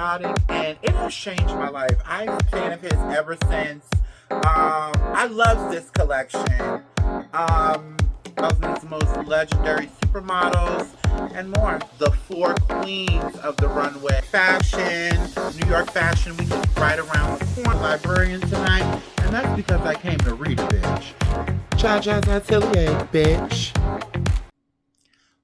Chaotic, and it has changed my life. I'm a fan of his ever since. I love this collection. Thousands most legendary supermodels and more. The four queens of the runway. Fashion, New York Fashion Week is right around the corner. Librarian tonight, and that's because I came to read a bitch. Jaja's Atelier, bitch.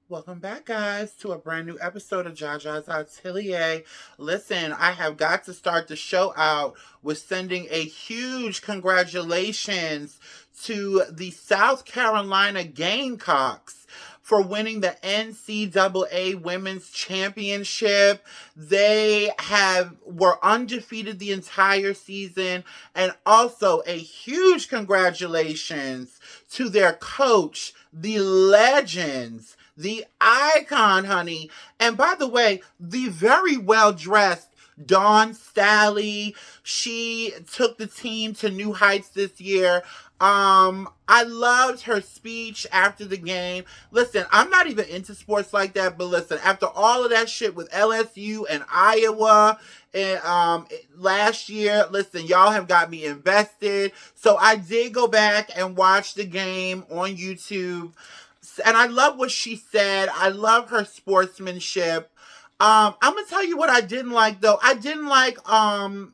Welcome back, guys, to a brand new episode of Jaja's Atelier. Listen, I have got to start the show out with sending a huge congratulations to the South Carolina Gamecocks for winning the NCAA Women's Championship. They were undefeated the entire season, and also a huge congratulations to their coach, the legends, the icon, honey. And by the way, the very well-dressed Dawn Staley. She took the team to new heights this year. I loved her speech after the game. Listen, I'm not even into sports like that, but listen, after all of that shit with LSU and Iowa and last year, listen, y'all have got me invested. So I did go back and watch the game on YouTube. And I love what she said. I love her sportsmanship. I'm gonna tell you what I didn't like though. I didn't like after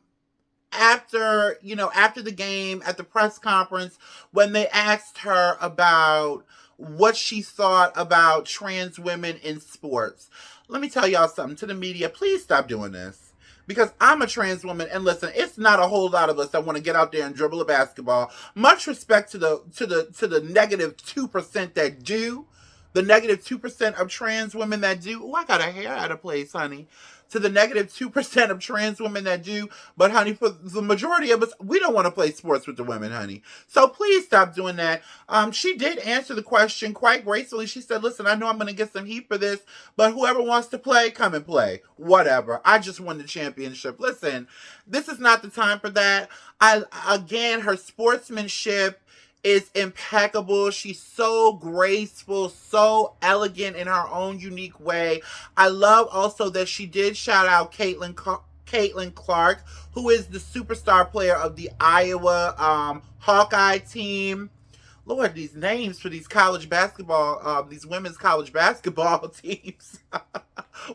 the game at the press conference when they asked her about what she thought about trans women in sports. Let me tell y'all something to the media. Please stop doing this. Because I'm a trans woman, and listen, it's not a whole lot of us that want to get out there and dribble a basketball. Much respect to the negative 2% that do. The negative 2% of trans women that do. Oh, I got a hair out of place, honey. To the negative 2% of trans women that do. But, honey, for the majority of us, we don't want to play sports with the women, honey. So please stop doing that. She did answer the question quite gracefully. She said, listen, I know I'm going to get some heat for this, but whoever wants to play, come and play. Whatever. I just won the championship. Listen, this is not the time for that. Again, her sportsmanship is impeccable. She's so graceful, so elegant in her own unique way. I love also that she did shout out Caitlin Clark, who is the superstar player of the Iowa Hawkeye team. Lord, these names for these college basketball, these women's college basketball teams.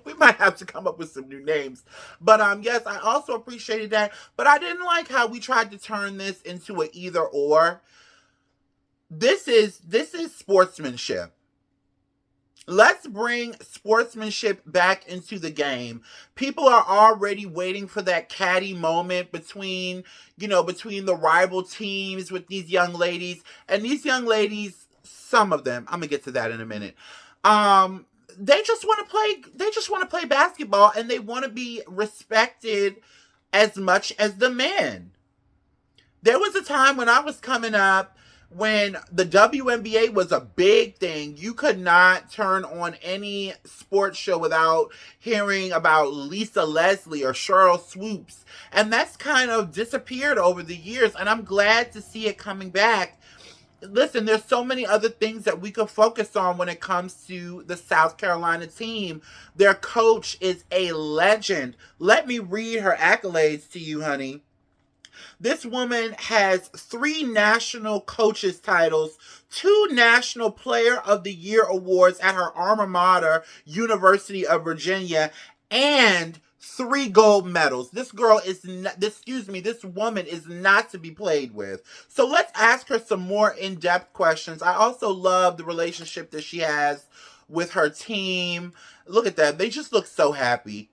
We might have to come up with some new names. But yes, I also appreciated that. But I didn't like how we tried to turn this into an either or. This is sportsmanship. Let's bring sportsmanship back into the game. People are already waiting for that catty moment between the rival teams with these young ladies. And these young ladies, some of them, I'm gonna get to that in a minute. They just want to play basketball, and they want to be respected as much as the men. There was a time when I was coming up when the WNBA was a big thing. You could not turn on any sports show without hearing about Lisa Leslie or Cheryl Swoops. And that's kind of disappeared over the years, and I'm glad to see it coming back. Listen, there's so many other things that we could focus on when it comes to the South Carolina team. Their coach is a legend. Let me read her accolades to you, honey. This woman has 3 national coaches titles, 2 National Player of the Year awards at her alma mater, University of Virginia, and 3 gold medals. This woman is not to be played with. So let's ask her some more in-depth questions. I also love the relationship that she has with her team. Look at that. They just look so happy.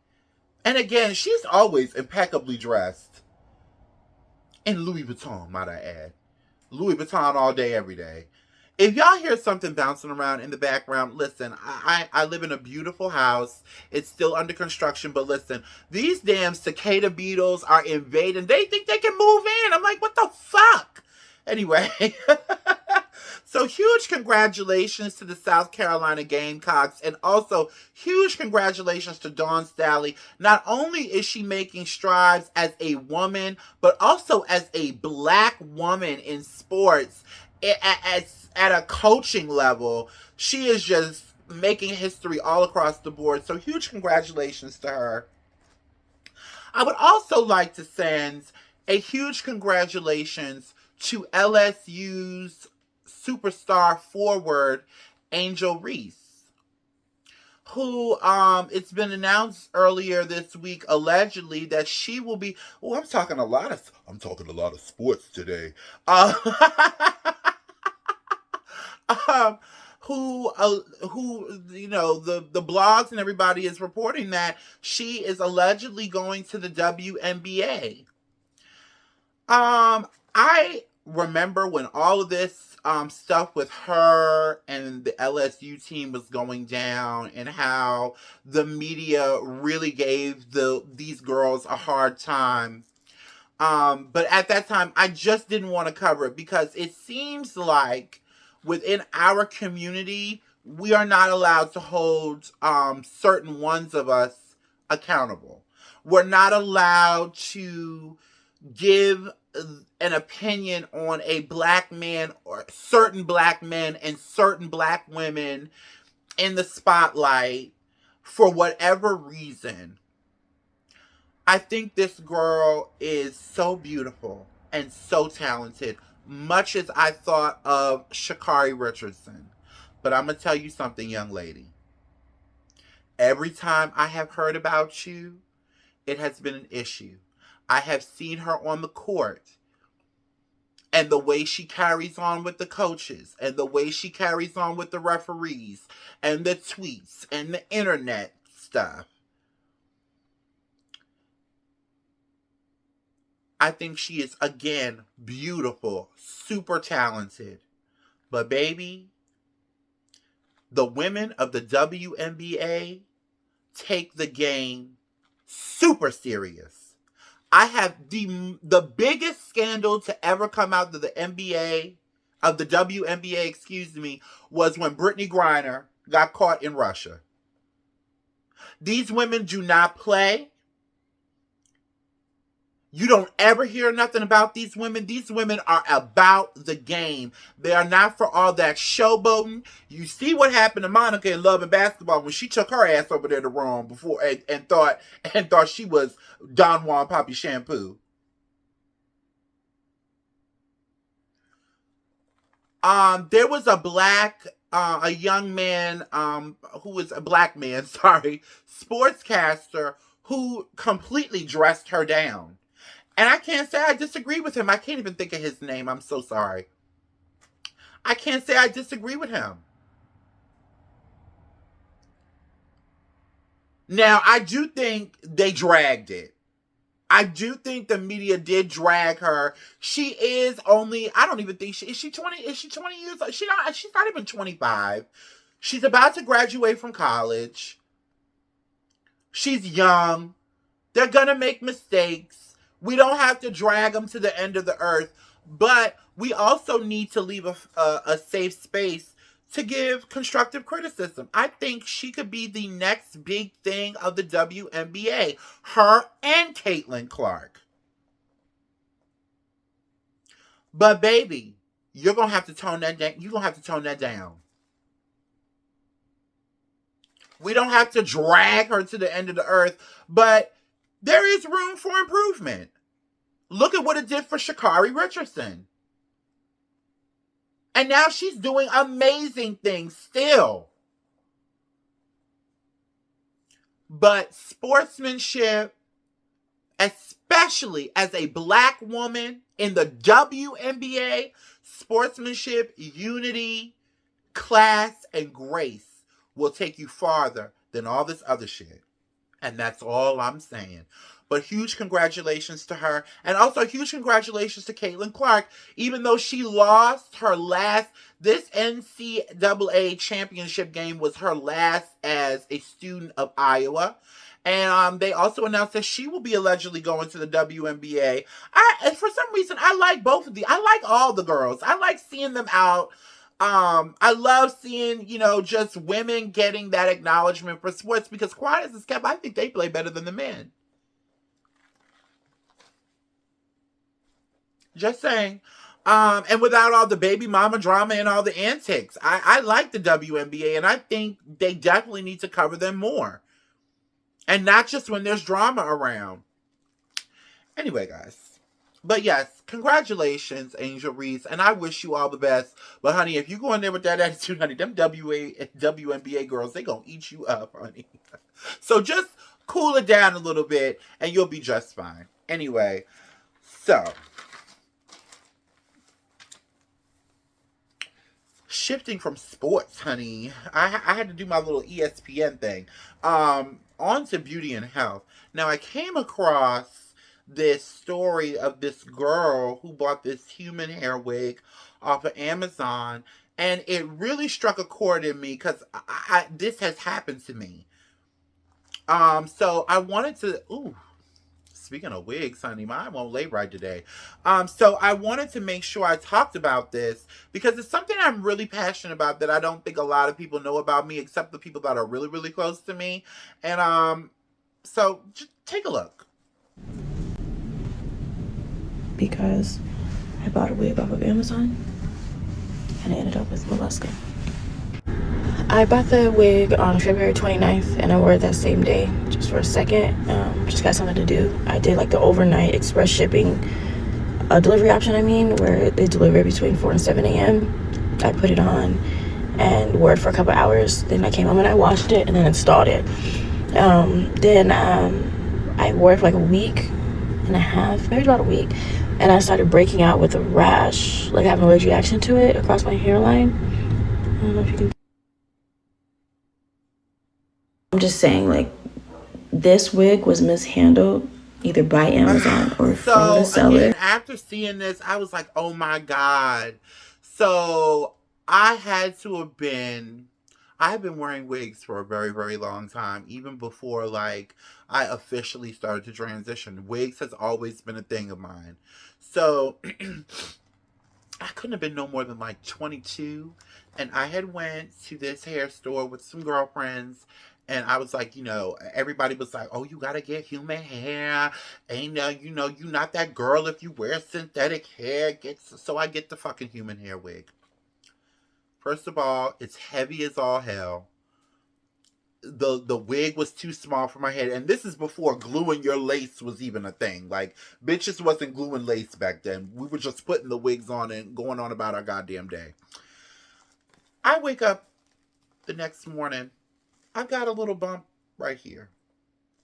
And again, she's always impeccably dressed. And Louis Vuitton, might I add. Louis Vuitton all day, every day. If y'all hear something bouncing around in the background, listen, I live in a beautiful house. It's still under construction, but listen, these damn cicada beetles are invading. They think they can move in. I'm like, what the fuck? Anyway, so huge congratulations to the South Carolina Gamecocks, and also huge congratulations to Dawn Staley. Not only is she making strides as a woman, but also as a black woman in sports at a coaching level. She is just making history all across the board. So huge congratulations to her. I would also like to send a huge congratulations to LSU's superstar forward, Angel Reese, who it's been announced earlier this week allegedly that she will be. Oh, I'm talking a lot of sports today. Uh, um, who the blogs and everybody is reporting that she is allegedly going to the WNBA. I remember when all of this stuff with her and the LSU team was going down, and how the media really gave these girls a hard time. But at that time, I just didn't want to cover it because it seems like within our community, we are not allowed to hold certain ones of us accountable. We're not allowed to give an opinion on a black man or certain black men and certain black women in the spotlight for whatever reason. I think this girl is so beautiful and so talented, much as I thought of Sha'Carri Richardson. But I'm going to tell you something, young lady. Every time I have heard about you, it has been an issue. I have seen her on the court, and the way she carries on with the coaches, and the way she carries on with the referees, and the tweets, and the internet stuff. I think she is, again, beautiful, super talented. But baby, the women of the WNBA take the game super serious. I have the biggest scandal to ever come out of the NBA, of the WNBA, excuse me, was when Brittany Griner got caught in Russia. These women do not play. You don't ever hear nothing about these women. These women are about the game. They are not for all that showboating. You see what happened to Monica in Love and Basketball when she took her ass over there to Rome before and thought she was Don Juan Poppy Shampoo. There was a young man, who was a black man, sorry, sportscaster who completely dressed her down. And I can't say I disagree with him. I can't even think of his name. I'm so sorry. I can't say I disagree with him. Now, I do think they dragged it. I do think the media did drag her. She is only, I don't even think is she 20 years old? She's not even 25. She's about to graduate from college. She's young. They're going to make mistakes. We don't have to drag them to the end of the earth, but we also need to leave a safe space to give constructive criticism. I think she could be the next big thing of the WNBA. Her and Caitlin Clark. But baby, you're going to have to tone that down. You're going to have to tone that down. We don't have to drag her to the end of the earth, but there is room for improvement. Look at what it did for Sha'Carri Richardson. And now she's doing amazing things still. But sportsmanship, especially as a black woman in the WNBA, sportsmanship, unity, class, and grace will take you farther than all this other shit. And that's all I'm saying. But huge congratulations to her. And also huge congratulations to Caitlin Clark. Even though she lost her last, this NCAA championship game was her last as a student of Iowa. And they also announced that she will be allegedly going to the WNBA. For some reason, I like both of these. I like all the girls. I like seeing them out. I love seeing, just women getting that acknowledgement for sports, because quiet as it's kept, I think they play better than the men. Just saying. And without all the baby mama drama and all the antics, I like the WNBA, and I think they definitely need to cover them more. And not just when there's drama around. Anyway, guys. But yes, congratulations, Angel Reese, and I wish you all the best. But honey, if you go in there with that attitude, honey, them WNBA girls, they gonna eat you up, honey. So just cool it down a little bit, and you'll be just fine. Anyway, so shifting from sports, honey, I had to do my little ESPN thing. On to beauty and health. Now I came across this story of this girl who bought this human hair wig off of Amazon, and it really struck a chord in me because this has happened to me. So I wanted to. Ooh, speaking of wigs, honey, mine won't lay right today. So I wanted to make sure I talked about this because it's something I'm really passionate about that I don't think a lot of people know about me, except the people that are really, really close to me. And so just take a look. Because I bought a wig off of Amazon and I ended up with mollusca. I bought the wig on February 29th and I wore it that same day just for a second. Just got something to do. I did like the overnight express shipping delivery option, where they deliver between 4 and 7 a.m. I put it on and wore it for a couple hours. Then I came home and I washed it and then installed it. Then I wore it for like a week and a half, maybe about a week. And I started breaking out with a rash, like having an allergic reaction to it across my hairline. I don't know if you can. I'm just saying, like, this wig was mishandled either by Amazon or from the seller. Again, after seeing this, I was like, oh my God. So I had to have been. I've been wearing wigs for a very, very long time, even before like I officially started to transition. Wigs has always been a thing of mine. So I couldn't have been no more than like 22, and I had went to this hair store with some girlfriends. And I was like, everybody was like, oh, you gotta get human hair. And, you're not that girl if you wear synthetic hair. So I get the fucking human hair wig. First of all, it's heavy as all hell. The wig was too small for my head, and this is before gluing your lace was even a thing. Like, bitches wasn't gluing lace back then. We were just putting the wigs on and going on about our goddamn day. I wake up the next morning, I've got a little bump right here,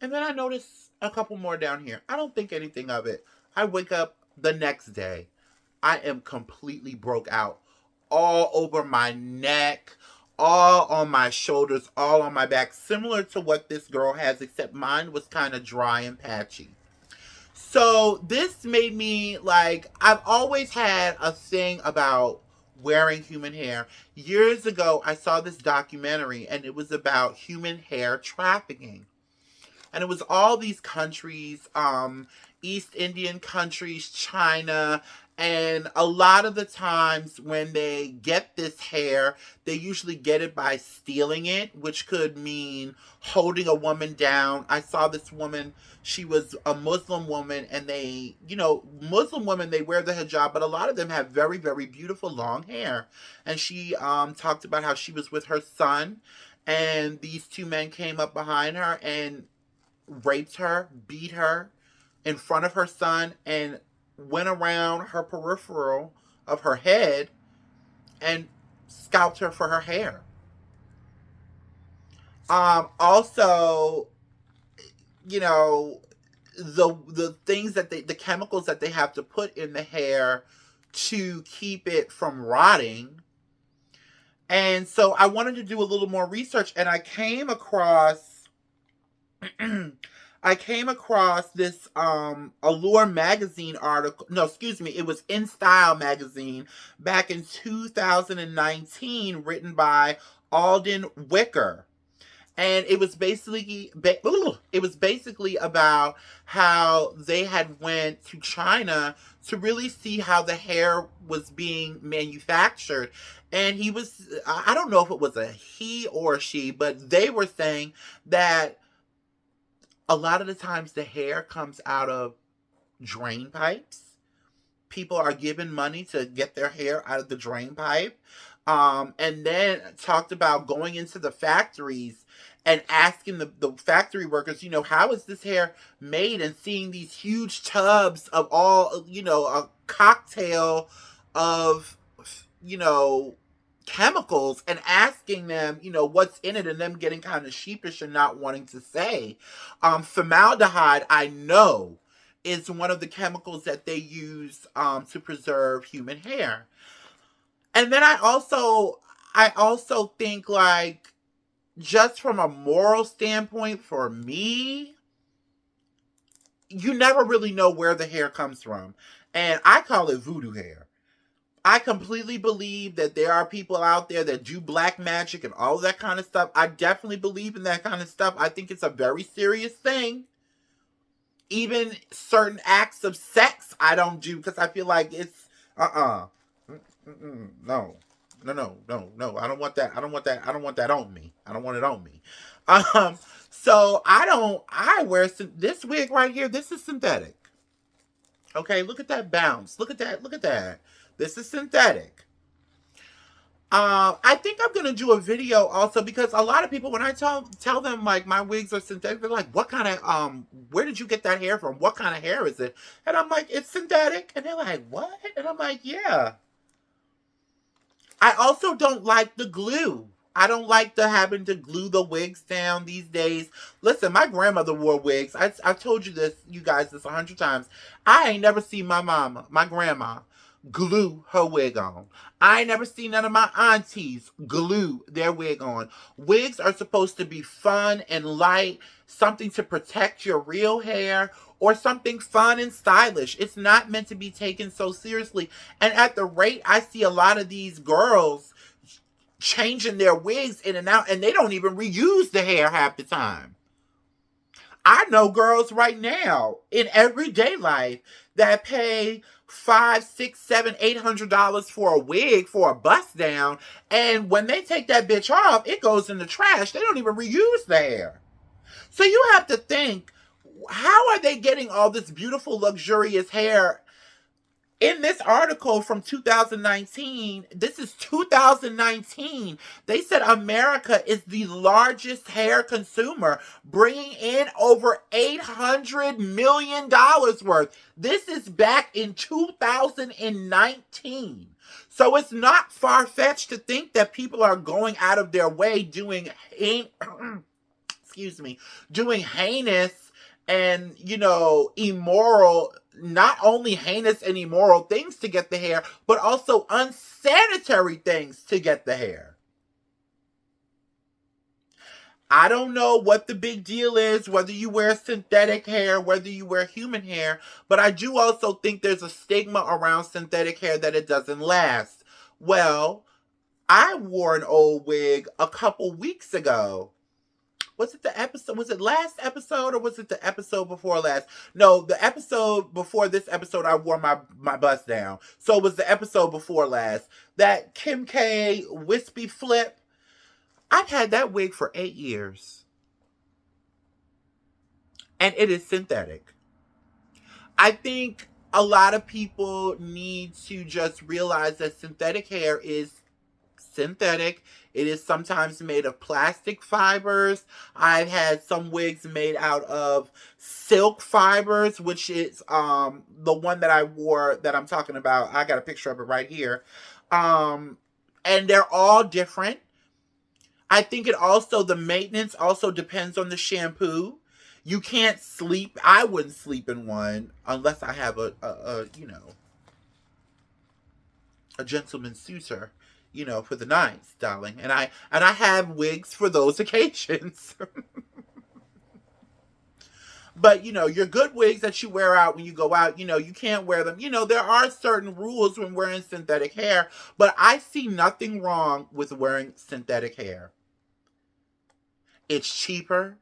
and then I notice a couple more down here. I don't think anything of it. I wake up the next day, I am completely broke out, all over my neck, all on my shoulders, all on my back, similar to what this girl has, except mine was kind of dry and patchy. So this made me like, I've always had a thing about wearing human hair. Years ago, I saw this documentary and it was about human hair trafficking. And it was all these countries, East Indian countries, China, and a lot of the times when they get this hair, they usually get it by stealing it, which could mean holding a woman down. I saw this woman, she was a Muslim woman, and they, Muslim women, they wear the hijab, but a lot of them have very, very beautiful long hair. And she talked about how she was with her son, and these two men came up behind her and raped her, beat her in front of her son, and went around her peripheral of her head and scalped her for her hair. Also, the things that the chemicals that they have to put in the hair to keep it from rotting. And so I wanted to do a little more research, and I came across this Allure magazine article. No, excuse me. It was In Style magazine back in 2019, written by Alden Wicker. And it was basically about how they had went to China to really see how the hair was being manufactured. And I don't know if it was a he or a she, but they were saying that a lot of the times the hair comes out of drain pipes. People are given money to get their hair out of the drain pipe. And then talked about going into the factories and asking the factory workers, how is this hair made, and seeing these huge tubs of all, a cocktail of, chemicals, and asking them, what's in it, and them getting kind of sheepish and not wanting to say. Formaldehyde, I know, is one of the chemicals that they use to preserve human hair. And then I also think, like, just from a moral standpoint, for me, you never really know where the hair comes from. And I call it voodoo hair. I completely believe that there are people out there that do black magic and all that kind of stuff. I definitely believe in that kind of stuff. I think it's a very serious thing. Even certain acts of sex I don't do, because I feel like it's no. I don't want that. I don't want that on me. I don't want it on me. So I wear this wig right here. This is synthetic. Okay, look at that bounce. Look at that. This is synthetic. I think I'm gonna do a video also, because a lot of people, when I tell them like my wigs are synthetic, they're like, "What kind of where did you get that hair from? What kind of hair is it?" And I'm like, "It's synthetic." And they're like, "What?" And I'm like, "Yeah." I also don't like the glue. I don't like having to glue the wigs down these days. Listen, my grandmother wore wigs. I've told you guys this 100 times. I ain't never seen my grandma, glue her wig on. I ain't never seen none of my aunties glue their wig on. Wigs are supposed to be fun and light, something to protect your real hair, or something fun and stylish. It's not meant to be taken so seriously. And at the rate I see a lot of these girls changing their wigs in and out, and they don't even reuse the hair half the time. I know girls right now in everyday life that pay $500, $600, $700, $800 for a wig, for a bust down, and when they take that bitch off, it goes in the trash. They don't even reuse the hair. So you have to think, how are they getting all this beautiful, luxurious hair? In this article from 2019, this is 2019, they said America is the largest hair consumer, bringing in over $800 million worth. This is back in 2019. So it's not far-fetched to think that people are going out of their way doing doing heinous and, immoral, not only heinous and immoral things to get the hair, but also unsanitary things to get the hair. I don't know what the big deal is, whether you wear synthetic hair, whether you wear human hair, but I do also think there's a stigma around synthetic hair that it doesn't last. Well, I wore an old wig a couple weeks ago. Was it the episode? Was it last episode, or was it the episode before last? No, the episode before this episode, I wore my bust down. So it was the episode before last. That Kim K wispy flip. I've had that wig for 8 years. And it is synthetic. I think a lot of people need to just realize that synthetic hair is synthetic. It is sometimes made of plastic fibers. I've had some wigs made out of silk fibers, which is the one that I wore that I'm talking about. I got a picture of it right here. And they're all different. I think the maintenance also depends on the shampoo. You can't sleep. I wouldn't sleep in one unless I have a gentleman suitor, for the nights, darling. And I have wigs for those occasions. But, your good wigs that you wear out when you go out, you can't wear them. There are certain rules when wearing synthetic hair, but I see nothing wrong with wearing synthetic hair. It's cheaper.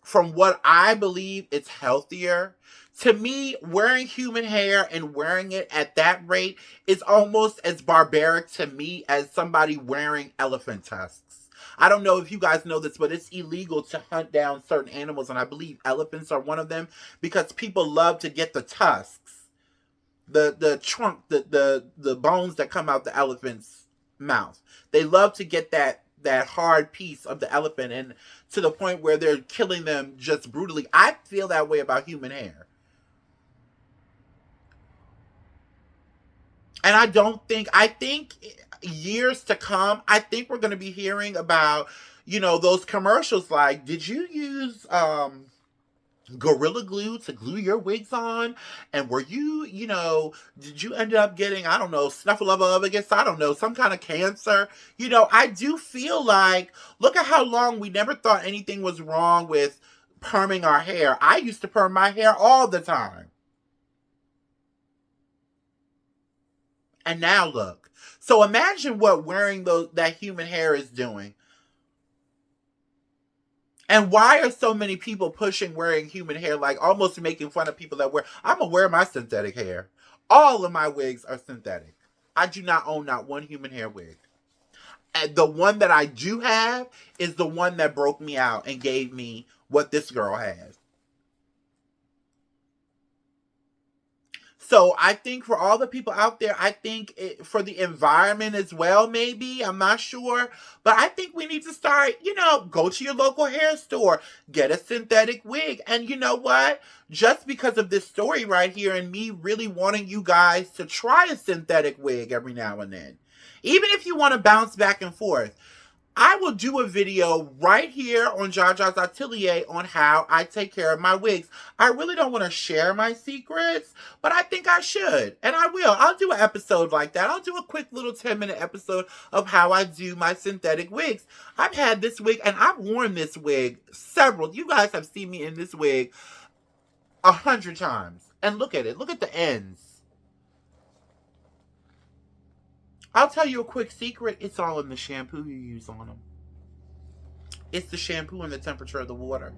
From what I believe, it's healthier. To me, wearing human hair and wearing it at that rate is almost as barbaric to me as somebody wearing elephant tusks. I don't know if you guys know this, but it's illegal to hunt down certain animals, and I believe elephants are one of them, because people love to get the tusks, the trunk, the bones that come out the elephant's mouth. They love to get that that hard piece of the elephant, and to the point where they're killing them just brutally. I feel that way about human hair. And I think years to come, I think we're going to be hearing about, those commercials like, did you use Gorilla Glue to glue your wigs on? And were you, did you end up getting, I don't know, snuffleupagus, I don't know, some kind of cancer? I do feel like, look at how long we never thought anything was wrong with perming our hair. I used to perm my hair all the time. And now look. So imagine what wearing that human hair is doing. And why are so many people pushing wearing human hair, like almost making fun of people that wear? I'm going to wear my synthetic hair. All of my wigs are synthetic. I do not own not one human hair wig. And the one that I do have is the one that broke me out and gave me what this girl has. So I think for all the people out there, I think for the environment as well, maybe, I'm not sure. But I think we need to start, go to your local hair store, get a synthetic wig. And you know what? Just because of this story right here and me really wanting you guys to try a synthetic wig every now and then, even if you want to bounce back and forth, I will do a video right here on Jaja's Atelier on how I take care of my wigs. I really don't want to share my secrets, but I think I should. And I will. I'll do an episode like that. I'll do a quick little 10-minute episode of how I do my synthetic wigs. I've had this wig and I've worn this wig several. You guys have seen me in this wig 100 times. And look at it. Look at the ends. I'll tell you a quick secret. It's all in the shampoo you use on them. It's the shampoo and the temperature of the water.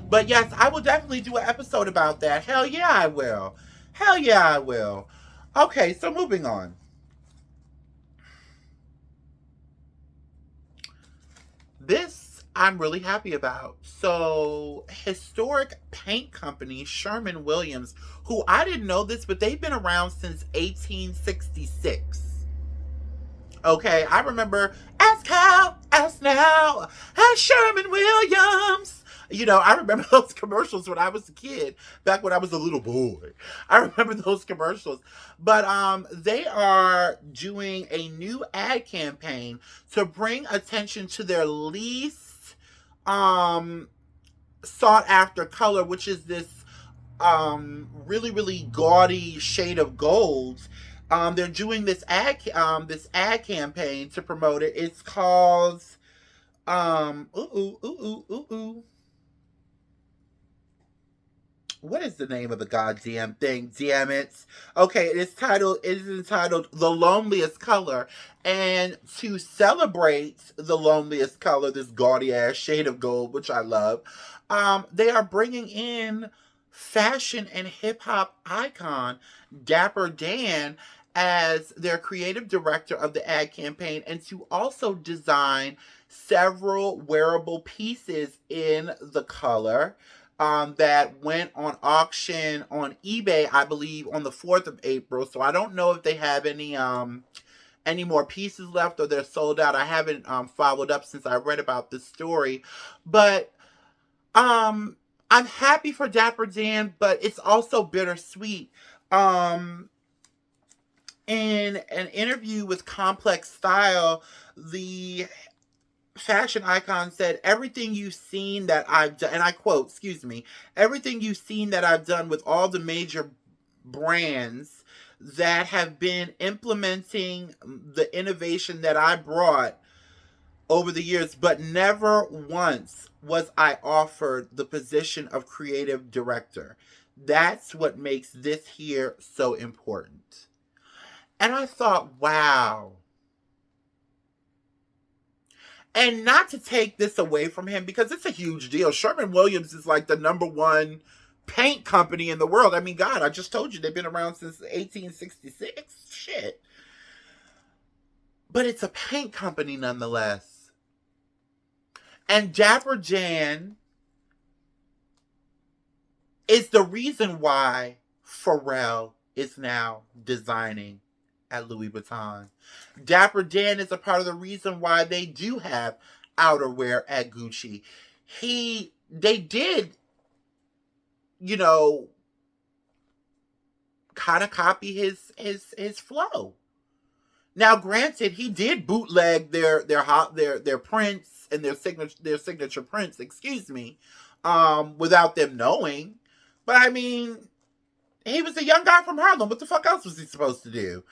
But yes, I will definitely do an episode about that. Hell yeah, I will. Hell yeah, I will. Okay, so moving on. This I'm really happy about. So, historic paint company Sherwin-Williams, who I didn't know this, but they've been around since 1866. Okay, I remember, ask how, ask now, ask Sherwin-Williams. I remember those commercials when I was a kid, back when I was a little boy. I remember those commercials. But they are doing a new ad campaign to bring attention to their least sought after color, which is this really, really gaudy shade of gold. They're doing this ad campaign to promote it. It's called what is the name of the goddamn thing? Damn it. Okay, it is entitled The Loneliest Color. And to celebrate the loneliest color, this gaudy ass shade of gold, which I love, they are bringing in fashion and hip hop icon Dapper Dan as their creative director of the ad campaign, and to also design several wearable pieces in the color that went on auction on eBay, I believe, on the 4th of April. So I don't know if they have any more pieces left or they're sold out. I haven't followed up since I read about this story. But I'm happy for Dapper Dan, but it's also bittersweet. In an interview with Complex Style, the fashion icon said, everything you've seen that I've done, and I quote, everything you've seen that I've done with all the major brands that have been implementing the innovation that I brought over the years, but never once was I offered the position of creative director. That's what makes this here so important. And I thought, wow. And not to take this away from him, because it's a huge deal. Sherwin-Williams is like the #1 paint company in the world. I mean, God, I just told you they've been around since 1866. Shit. But it's a paint company nonetheless. And Dapper Dan is the reason why Pharrell is now designing at Louis Vuitton. Dapper Dan is a part of the reason why they do have outerwear at Gucci. They did, you know, kind of copy his flow. Now, granted, he did bootleg their prints and their signature prints, excuse me, without them knowing. But I mean, he was a young guy from Harlem. What the fuck else was he supposed to do?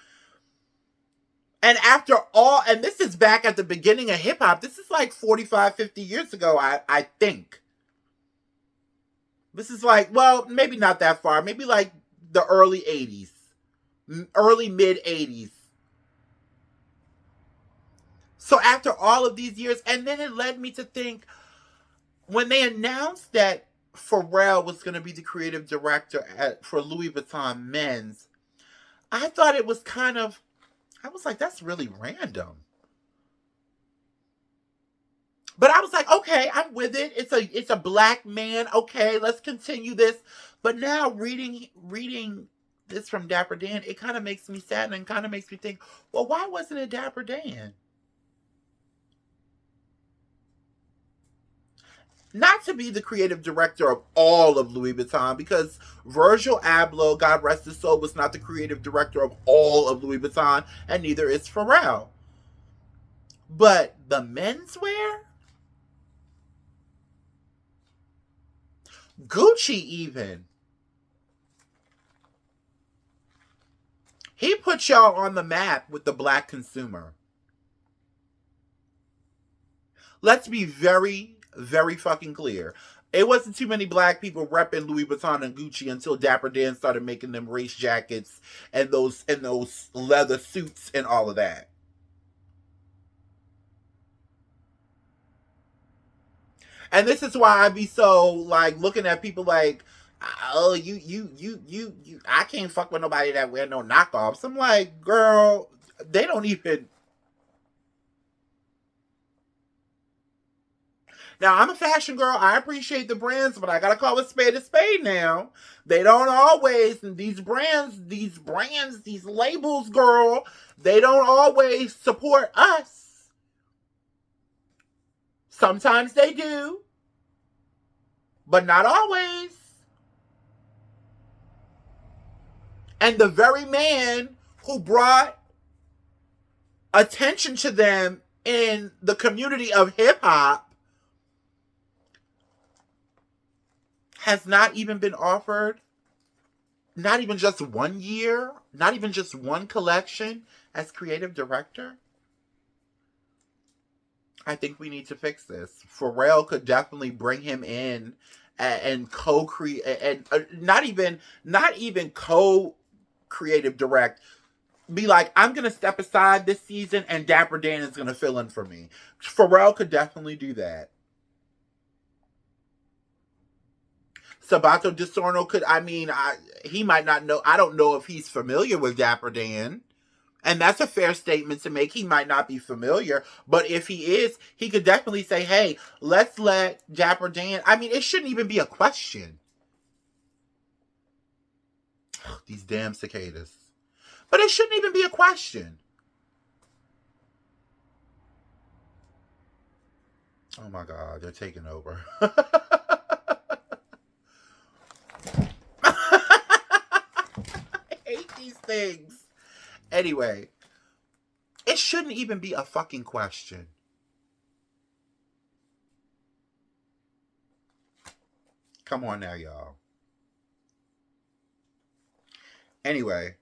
And after all, and this is back at the beginning of hip hop. This is like 45, 50 years ago, I think. This is like, well, maybe not that far. Maybe like the early 80s. Early mid 80s. So after all of these years, and then it led me to think, when they announced that Pharrell was going to be the creative director for Louis Vuitton Men's, I thought it was I was like, that's really random. But I was like, okay, I'm with it. It's a black man. Okay, let's continue this. But now reading this from Dapper Dan, it kind of makes me sad and kind of makes me think, well, why wasn't it Dapper Dan? Not to be the creative director of all of Louis Vuitton, because Virgil Abloh, God rest his soul, was not the creative director of all of Louis Vuitton, and neither is Pharrell. But the menswear? Gucci even. He put y'all on the map with the black consumer. Let's be very, very fucking clear. It wasn't too many black people repping Louis Vuitton and Gucci until Dapper Dan started making them race jackets and those leather suits and all of that. And this is why I be so like looking at people like, oh, you I can't fuck with nobody that wear no knockoffs. I'm like, girl, they don't even. Now, I'm a fashion girl. I appreciate the brands, but I gotta call a spade now. They don't always, these brands, these labels, girl, they don't always support us. Sometimes they do, but not always. And the very man who brought attention to them in the community of hip hop has not even been offered, not even just 1 year, not even just one collection as creative director. I think we need to fix this. Pharrell could definitely bring him in and co-create, and not even co-creative direct. Be like, I'm going to step aside this season and Dapper Dan is going to fill in for me. Pharrell could definitely do that. Sabato De Sarno could, he might not know. I don't know if he's familiar with Dapper Dan. And that's a fair statement to make. He might not be familiar, but if he is, he could definitely say, hey, let's let Dapper Dan. It shouldn't even be a question. These damn cicadas. But it shouldn't even be a question. Oh my God, they're taking over. I hate these things. Anyway, it shouldn't even be a fucking question. Come on now, y'all. Anyway,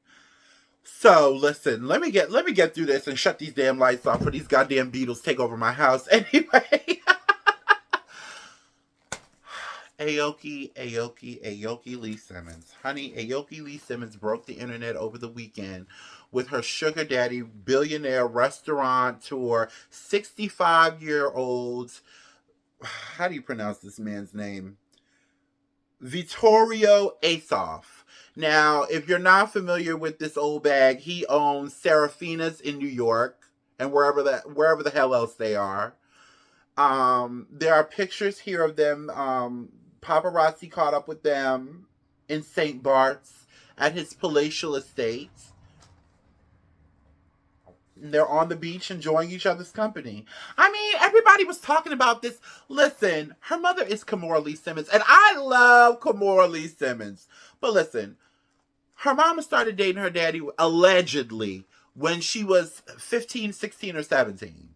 so listen, let me get through this and shut these damn lights off for these goddamn Beatles take over my house. Anyway. Aoki Lee Simmons. Honey, Aoki Lee Simmons broke the internet over the weekend with her sugar daddy, billionaire restaurateur, 65-year-old, how do you pronounce this man's name? Vittorio Azoff. Now, if you're not familiar with this old bag, he owns Serafina's in New York and wherever the hell else they are. There are pictures here of them. Paparazzi caught up with them in St. Bart's at his palatial estate. They're on the beach enjoying each other's company. I mean, everybody was talking about this. Listen, her mother is Kimora Lee Simmons, and I love Kimora Lee Simmons. But listen, her mama started dating her daddy allegedly when she was 15, 16, or 17.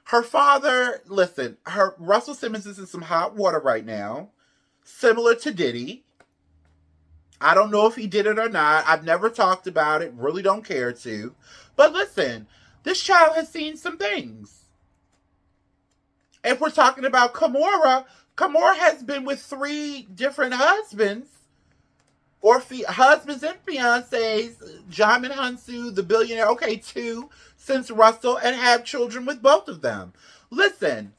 Her father, listen, Russell Simmons is in some hot water right now, similar to Diddy. I don't know if he did it or not. I've never talked about it. Really don't care to. But listen, this child has seen some things. If we're talking about Kimora has been with 3 different husbands. Or husbands and fiancés. Djimon Hounsou, the billionaire. Okay, 2 since Russell, and have children with both of them. Listen,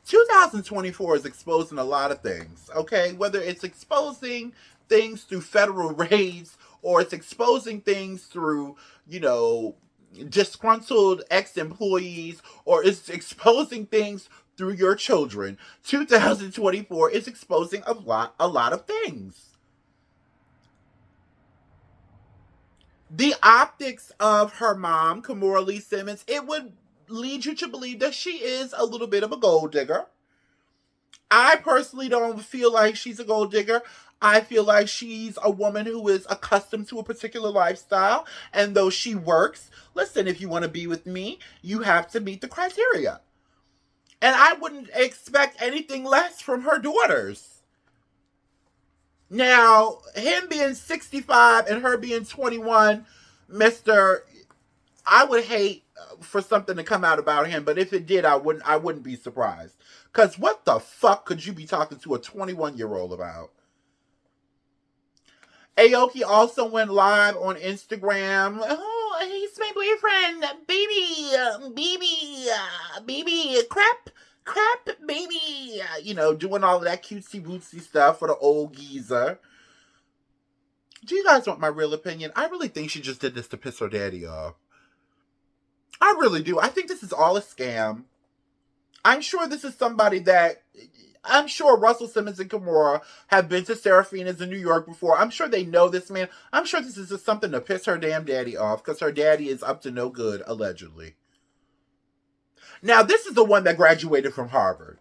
2024 is exposing a lot of things, okay? Whether it's exposing things through federal raids or it's exposing things through, disgruntled ex-employees, or it's exposing things through your children. 2024 is exposing a lot of things. The optics of her mom, Kimora Lee Simmons, it would lead you to believe that she is a little bit of a gold digger. I personally don't feel like she's a gold digger. I feel like she's a woman who is accustomed to a particular lifestyle. And though she works, listen, if you want to be with me, you have to meet the criteria. And I wouldn't expect anything less from her daughters. Now, him being 65 and her being 21, I would hate for something to come out about him, but if it did, I wouldn't be surprised. Because what the fuck could you be talking to a 21-year-old about? Aoki also went live on Instagram. Oh, he's my boyfriend. Baby, crap, baby. Doing all of that cutesy-bootsy stuff for the old geezer. Do you guys want my real opinion? I really think she just did this to piss her daddy off. I really do. I think this is all a scam. I'm sure this is somebody that... I'm sure Russell Simmons and Kimora have been to Serafina's in New York before. I'm sure they know this man. I'm sure this is just something to piss her damn daddy off, because her daddy is up to no good, allegedly. Now, this is the one that graduated from Harvard.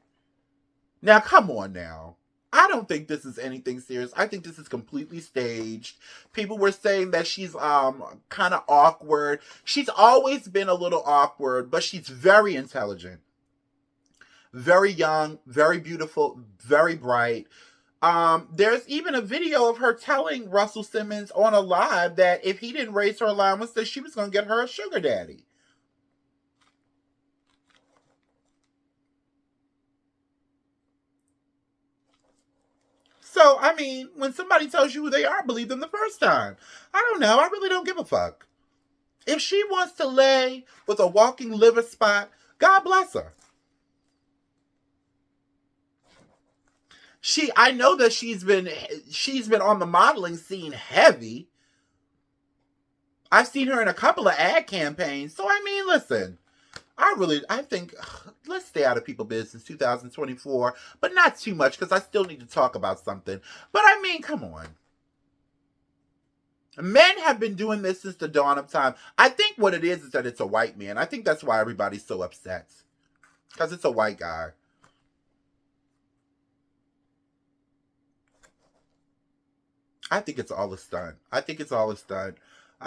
Now, come on now. I don't think this is anything serious. I think this is completely staged. People were saying that she's kind of awkward. She's always been a little awkward, but she's very intelligent. Very young, very beautiful, very bright. There's even a video of her telling Russell Simmons on a live that if he didn't raise her allowance, that she was going to get her a sugar daddy. So, I mean, when somebody tells you who they are, believe them the first time. I don't know. I really don't give a fuck. If she wants to lay with a walking liver spot, God bless her. I know that she's been on the modeling scene heavy. I've seen her in a couple of ad campaigns. So, I mean, listen, I think, let's stay out of people's business 2024, but not too much, because I still need to talk about something. But I mean, come on. Men have been doing this since the dawn of time. I think what it is that it's a white man. I think that's why everybody's so upset. Because it's a white guy. I think it's all a stunt. I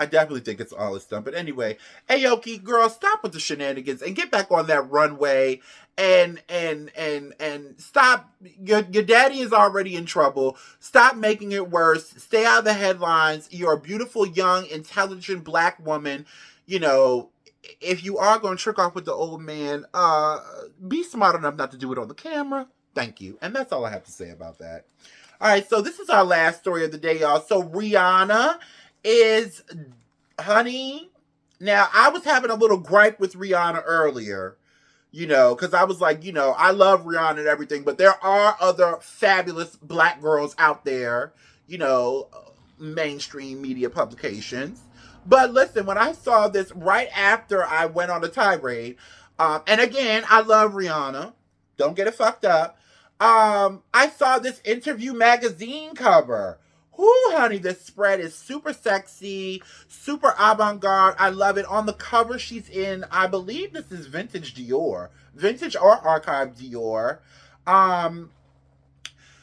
definitely think it's all a stunt. But anyway, Aoki, girl, stop with the shenanigans and get back on that runway and stop. Your daddy is already in trouble. Stop making it worse. Stay out of the headlines. You're a beautiful, young, intelligent black woman. If you are going to trick off with the old man, be smart enough not to do it on the camera. Thank you. And that's all I have to say about that. All right, so this is our last story of the day, y'all. So Rihanna is, honey, now I was having a little gripe with Rihanna earlier, because I was like, I love Rihanna and everything, but there are other fabulous black girls out there, mainstream media publications. But listen, when I saw this right after I went on a tirade, and again, I love Rihanna, don't get it fucked up. I saw this Interview magazine cover. Whoo, honey, this spread is super sexy, super avant-garde. I love it. On the cover, she's in, I believe this is vintage Dior. Vintage or archive Dior.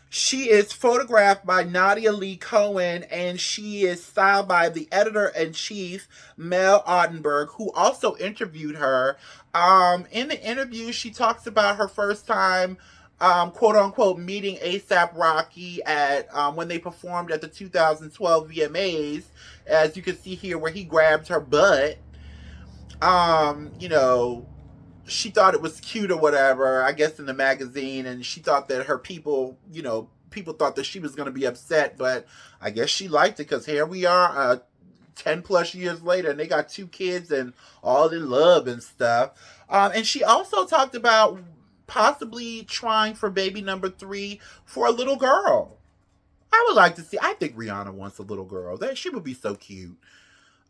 She is photographed by Nadia Lee Cohen, and she is styled by the editor-in-chief, Mel Ottenberg, who also interviewed her. In the interview, she talks about her first time, quote-unquote, meeting A$AP Rocky at when they performed at the 2012 VMAs, as you can see here, where he grabbed her butt. You know, she thought it was cute or whatever, I guess in the magazine, and she thought that her people, you know, people thought that she was going to be upset, but I guess she liked it, because here we are 10 plus years later, and they got 2 kids and all in love and stuff. And she also talked about possibly trying for baby number 3 for a little girl. I would like to see, I think Rihanna wants a little girl. She would be so cute.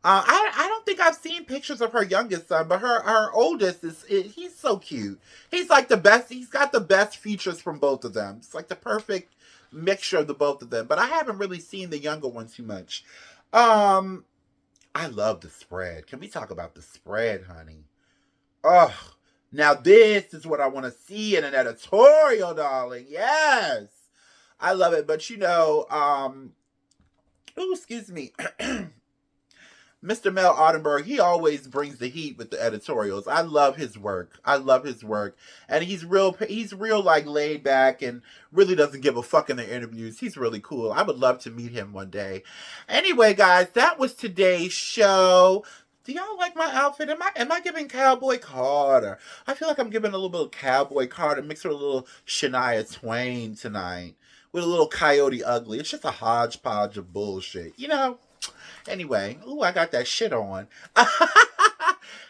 I don't think I've seen pictures of her youngest son, but her oldest he's so cute. He's like the best. He's got the best features from both of them. It's like the perfect mixture of the both of them. But I haven't really seen the younger one too much. I love the spread. Can we talk about the spread, honey? Oh, now this is what I want to see in an editorial, darling. Yes, I love it. But you know, oh, excuse me. Mr. Mel Ottenberg, he always brings the heat with the editorials. I love his work. I love his work. And he's real like laid back and really doesn't give a fuck in the interviews. He's really cool. I would love to meet him one day. Anyway, guys, that was today's show. Do y'all like my outfit? Am I giving Cowboy Carter? I feel like I'm giving a little bit of Cowboy Carter mixed with a little Shania Twain tonight. With a little Coyote Ugly. It's just a hodgepodge of bullshit. You know? Anyway, ooh, I got that shit on.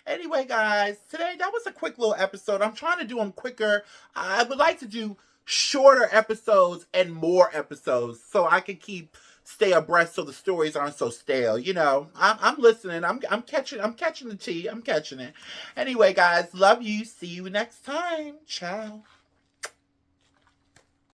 Anyway, guys, today that was a quick little episode. I'm trying to do them quicker. I would like to do shorter episodes and more episodes so I can stay abreast so the stories aren't so stale. You know, I'm listening. I'm catching the tea. I'm catching it. Anyway, guys, love you. See you next time. Ciao.